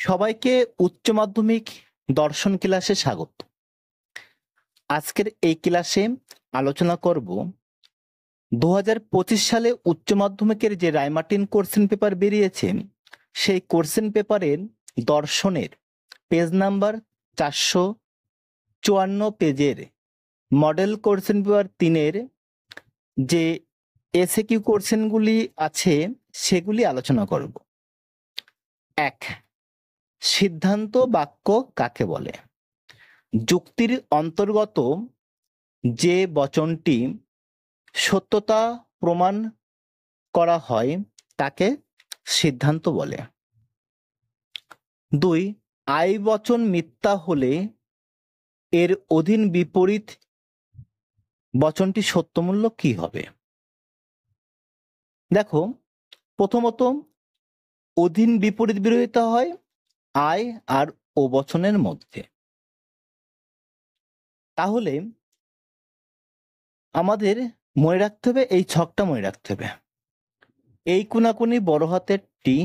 সবাইকে উচ্চ মাধ্যমিক দর্শন ক্লাসে স্বাগত। আজকের এই ক্লাসে আলোচনা করব 2025 সালে উচ্চ মাধ্যমিকের যে রায়মার্টিন কোশ্চেন পেপার বেরিয়েছে সেই কোশ্চেন পেপারের দর্শনের পেজ নাম্বার 454 পেজের মডেল কোশ্চেন পেপার 3-এর যে এসএকিউ কোশ্চেনগুলি আছে সেগুলি আলোচনা করব। 1. সিদ্ধান্ত বাক্য কাকে বলে? যুক্তির অন্তর্গত যে বচনটি সত্যতা প্রমাণ করা হয় তাকে সিদ্ধান্ত বলে। 2. আই বচন মিথ্যা হলে এর অধীন বিপরীত বচনটি সত্যমূল্য কি হবে? দেখো, প্রথমত অধীন বিপরীত বিরোধিতা হয় আই আর ও বচনের মধ্যে। তাহলে আমাদের মনে রাখতে হবে, এই ছকটা মনে রাখতে হবে। এই কোনাকুনি বড় হাতের টি,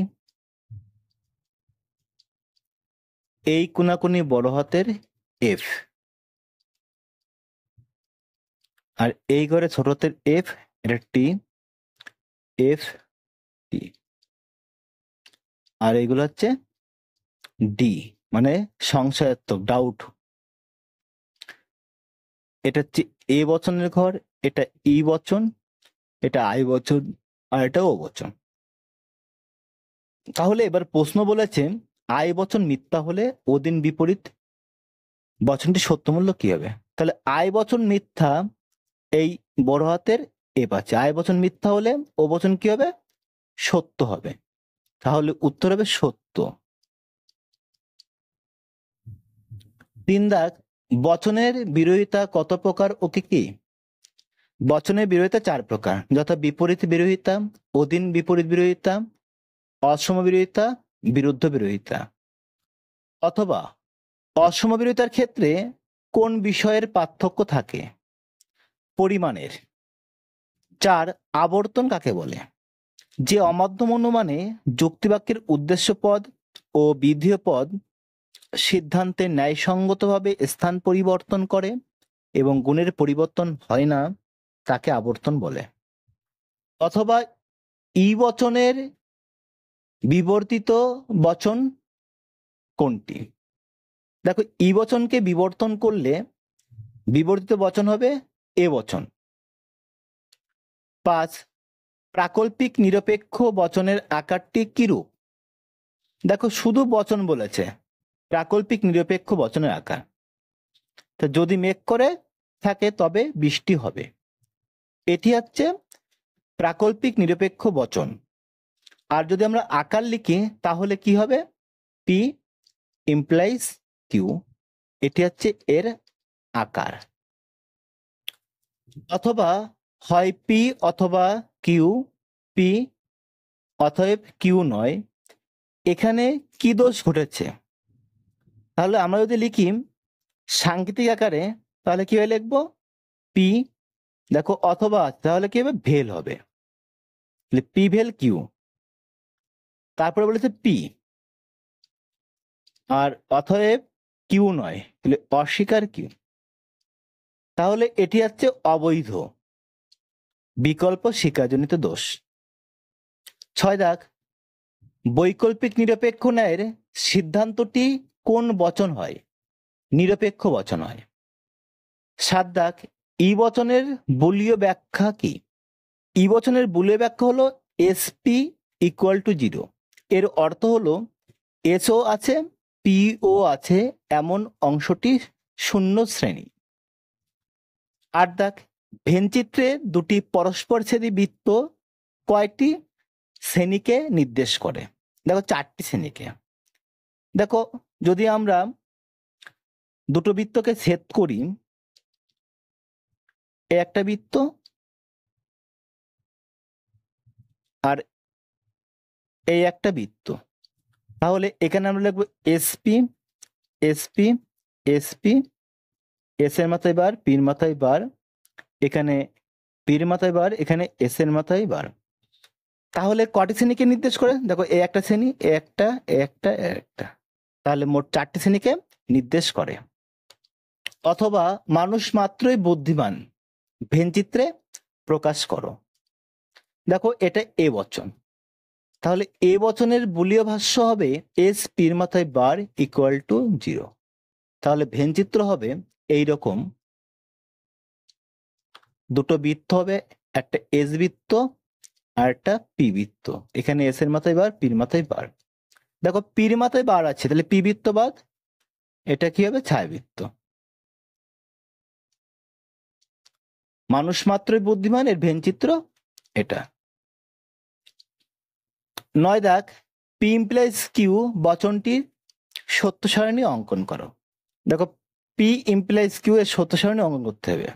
এই কোনাকুনি বড় হাতের এফ, আর এই ঘরে ছোট হাতের এফ, এটা টি, এফ, টি, আর এইগুলো হচ্ছে ডি, মানে সংশয়াত্মক, ডাউট। এটা হচ্ছে এ বচনের ঘর, এটা ই বচন, এটা আই বচন, আর এটা ও বচন। তাহলে এবার প্রশ্ন বলেছে আই বচন মিথ্যা হলে অধীন বিপরীত বচনটি সত্যমূল্য কি হবে? তাহলে আই বচন মিথ্যা, এই বড় হাতের এফ আছে, আই বচন মিথ্যা হলে ও বচন কি হবে? সত্য হবে। তাহলে উত্তর হবে সত্য। 3 দাগ, বচনের বিরোধিতা কত প্রকার ও কি কি? বচনের বিরোধিতা 4 প্রকার, যথা বিপরীত বিরোধিতা, অধীন বিপরীত বিরোধিতা, অসম বিরোধিতা, বিরুদ্ধ বিরোধিতা। অথবা অসম বিরোধিতার ক্ষেত্রে কোন বিষয়ের পার্থক্য থাকে? পরিমাণের। 4. আবর্তন কাকে বলে? যে অমাধ্যম অনুমানে যুক্তিবাক্যের উদ্দেশ্য পদ ও বিধেয় পদ সিদ্ধান্তে ন্যায়সঙ্গতভাবে স্থান পরিবর্তন করে এবং গুণের পরিবর্তন হয় না, তাকে আবর্তন বলে। অথবা ই বচনের বিবর্তিত বচন কোনটি? দেখো, ই বচনকে বিবর্তন করলে বিবর্তিত বচন হবে এ বচন। 5. প্রাকল্পিক নিরপেক্ষ বচনের আকারটি কিরূপ? দেখো, শুধু বচন বলেছে, প্রাকল্পিক নিরপেক্ষ বচনের আকার। তো যদি মেঘ করে থাকে তবে বৃষ্টি হবে, এটি হচ্ছে প্রাকল্পিক নিরপেক্ষ বচন। আর যদি আমরা আকার লিখি তাহলে কি হবে? পি ইমপ্লাইজ কিউ, এটি হচ্ছে এর আকার। অথবা হয় পি অথবা কিউ, পি অতএব কিউ নয়, এখানে কি দোষ ঘটেছে? তাহলে আমরা যদি লিখি সাংকেতিক আকারে তাহলে কি হয়ে লিখবো? পি, দেখো অথবা তাহলে কি হবে? ভেল হবে, পি ভেল কিউ। তারপরে বলেছে পি, আর অতএব কিউ নয়, তাহলে অস্বীকার কিউ। তাহলে এটি হচ্ছে অবৈধ বিকল্প স্বীকারজনিত দোষ। 6 দাগ, বৈকল্পিক নিরপেক্ষ ন্যায়ের সিদ্ধান্তটি কোন বচন হয়? নিরপেক্ষ বচন হয়। 7 দাগ, ই বচনের বলীয় ব্যাখ্যা কি? ই বচনের বলীয় ব্যাখ্যা হলো এসপি ইকুয়াল টু 0। এর অর্থ হলো এসও আছে, পিও আছে, এমন অংশটি শূন্য শ্রেণী। 8 দাগ, ভেনচিত্রে দুটি পরস্পরছেদী বৃত্ত কয়টি শ্রেণীকে নির্দেশ করে? দেখো, 4টি শ্রেণীকে। দেখো, যদি আমরা দুটো বৃত্তকে ছেদ করি, একটা বৃত্ত আর এই একটা বৃত্ত, তাহলে এখানে আমরা লিখবো এসপি, এসপি, এসপি, এস এর মাথায় বার, পির মাথায় বার, এখানে পির মাথায় বার, এখানে এস এর মাথায় বার। তাহলে কটি শ্রেণীকে নির্দেশ করে? দেখো, এ একটা শ্রেণী, এ একটা, এ একটা, এ একটা। তাহলে মোট 4টি শ্রেণীকে নির্দেশ করে। অথবা মানুষ মাত্রই বুদ্ধিমান ভেনচিত্রে প্রকাশ করো। দেখো এটা এ বচন, তাহলে এ বচনের বুলীয় ভাষ্য হবে এস পির মাথায় বার ইকুয়াল টু 0। তাহলে ভেনচিত্র হবে এইরকম, দুটো বৃত্ত হবে, একটা এস বৃত্ত আর একটা পি বৃত্ত। এখানে এস এর মাথায় বার, পির মাথায় বার। দেখো পির মাথায় বার আছে, তাহলে পি বৃত্ত বাদ, এটা কি হবে ছায়াবৃত্ত। মানুষ মাত্রই বুদ্ধিমান এর ভেনচিত্র এটা। 9 দাগ, পি ইমপ্লাইজ কিউ বচনটির সত্য সারণী অঙ্কন করো। দেখো পি ইমপ্লাইজ কিউ এর সত্য সারণী অঙ্কন করতে হবে।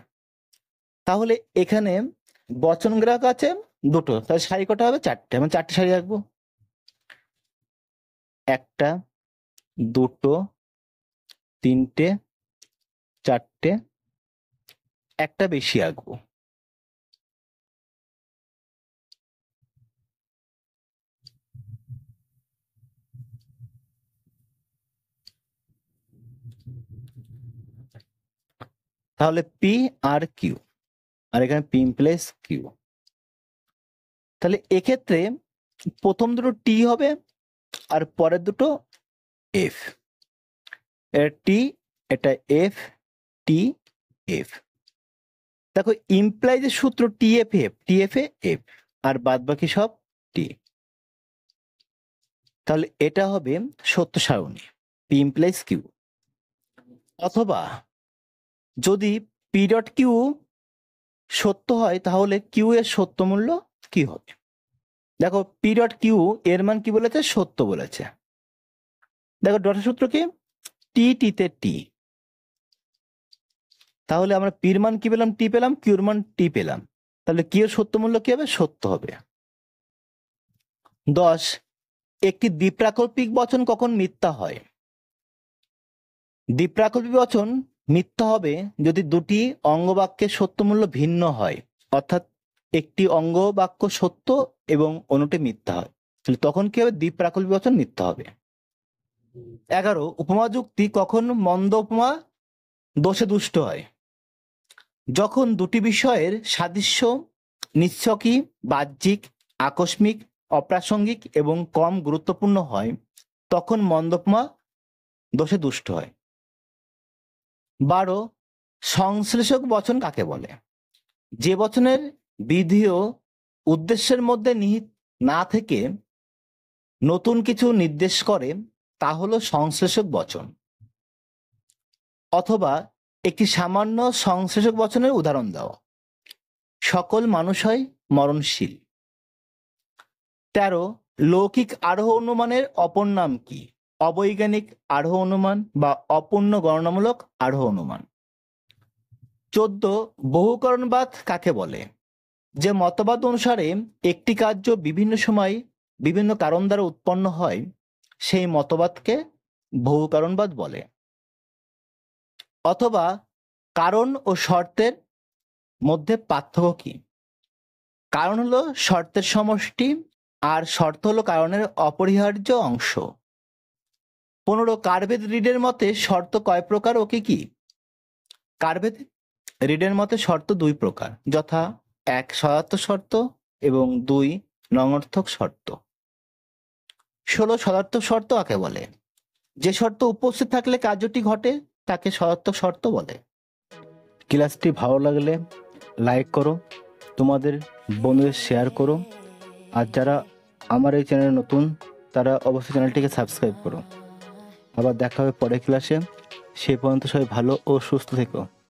তাহলে এখানে বচন গ্রাহক আছে দুটো, তাহলে সারি কটা হবে 4টে। আমি 4টে সারি আঁকবো, 1টা 2টো 3টে 4টে, একটা বেশি আঁকবো। তাহলে পি আর কিউ, আর এখানে পি ইমপ্লাইজ কিউ। তাহলে এক্ষেত্রে প্রথম দুটো টি হবে আর পরের দুটো এফ। এটা টি, এটা এফ, টি এফ। দেখো ইমপ্লাইজের সূত্র T F F, T F F, আর বাদ বাকি সব টি। তাহলে এটা হবে সত্য সারণী পি ইমপ্লাইজ কিউ। অথবা যদি পি ডট কিউ সত্য হয় তাহলে কিউ এর সত্য মূল্য কি হবে? দেখো পি ডট কিউ এর মান কি বলেছে? সত্য বলেছে। দেখো ডটের সূত্র কি? টি টিতে টি। তাহলে আমরা পির মান কি পেলাম? টি পেলাম, কিউর মান টি পেলাম। তাহলে কিউ এর সত্য মূল্য কি হবে? সত্য হবে। 10, একটি দ্বিপ্রাকল্পিক বচন কখন মিথ্যা হয়? দ্বিপ্রাকল্পিক বচন মিথ্যা হবে যদি দুটি অঙ্গবাক্যের সত্য মূল্য ভিন্ন হয়, অর্থাৎ একটি অঙ্গ বাক্য সত্য এবং অন্যটি মিথ্যা হয়, তাহলে তখন কি হবে? দ্বিপ্রাকল্পিক বচন মিথ্যা হবে। 11, উপমা যুক্তি কখন মন্দ উপমা দোষে দুষ্ট হয়? যখন দুটি বিষয়ের সাদৃশ্য নিছকই বাহ্যিক, আকস্মিক, অপ্রাসঙ্গিক এবং কম গুরুত্বপূর্ণ হয় তখন মন্দ উপমা দোষে দুষ্ট হয়। 12, সংশ্লেষক বচন কাকে বলে? যে বচনের বিধি ও উদ্দেশ্যের মধ্যে নিহিত না থেকে নতুন কিছু নির্দেশ করে তা হলো সংশ্লেষক বচন। অথবা একটি সামান্য সংশ্লেষক বচনের উদাহরণ দাও। সকল মানুষ হয় মরণশীল। 13, লৌকিক আরোহ অনুমানের অপর নাম কি? অবৈজ্ঞানিক আরোহ অনুমান বা অপূর্ণ গণনামূলক আরোহ অনুমান। 14, বহুকরণবাদ কাকে বলে? যে মতবাদ অনুসারে একটি কার্য বিভিন্ন সময় বিভিন্ন কারণ দ্বারা উৎপন্ন হয় সেই মতবাদকে বহুকারণবাদ বলে। অথবা কারণ ও শর্তের মধ্যে পার্থক্য কি? কারণ হলো শর্তের সমষ্টি আর শর্ত হলো কারণের অপরিহার্য অংশ। 15, কার্ভেদ রিডের মতে শর্ত কয় প্রকার ও কি কি? কার্ভেদ রিডের মতে শর্ত 2 প্রকার, যথা 1 সদার্থ শর্ত এবং 2 নঙর্থক শর্ত। 16, সদার্থক শর্ত কাকে বলে? যে শর্ত উপস্থিত থাকলে কার্যটি ঘটে তাকে সদার্থক শর্ত বলে। ক্লাসটি ভালো লাগলে লাইক করো, তোমাদের বন্ধুদের শেয়ার করো, আর যারা আমার এই চ্যানেলে নতুন তারা অবশ্যই চ্যানেলটিকে সাবস্ক্রাইব করো। আবার দেখা হবে পরের ক্লাসে। সে পর্যন্ত সবাই ভালো ও সুস্থ থেকো।